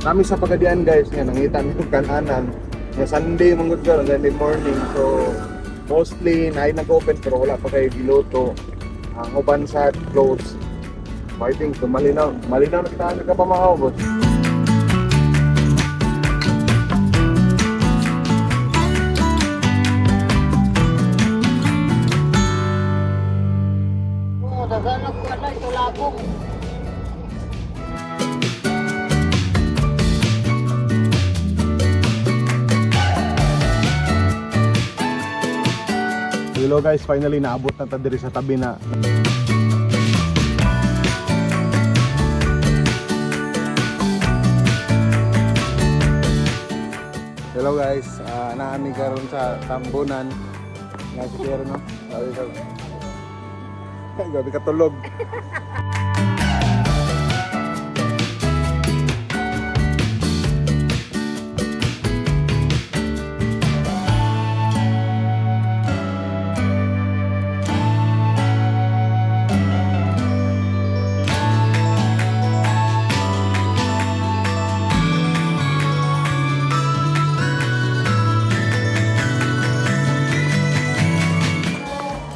Kami sa Pagadian guys, nga nangitan yung kananan. Nga Sunday mangod ka, Sunday morning. So mostly na nag-open pero wala pa kayo giluto. Ang uban sa clothes. So, I think so, malinaw na kita ka pa boss. Daganag ko na ito labong. Hello guys, finally naabot na ta diri sa Tabina. Hello guys, naami karon sa Tambunan. Nga si Pierre no. Gabi katulog.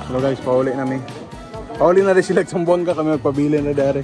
Hello guys, pauli namin. Pauli na rin sila sa buwan ka kami magpabili na dari.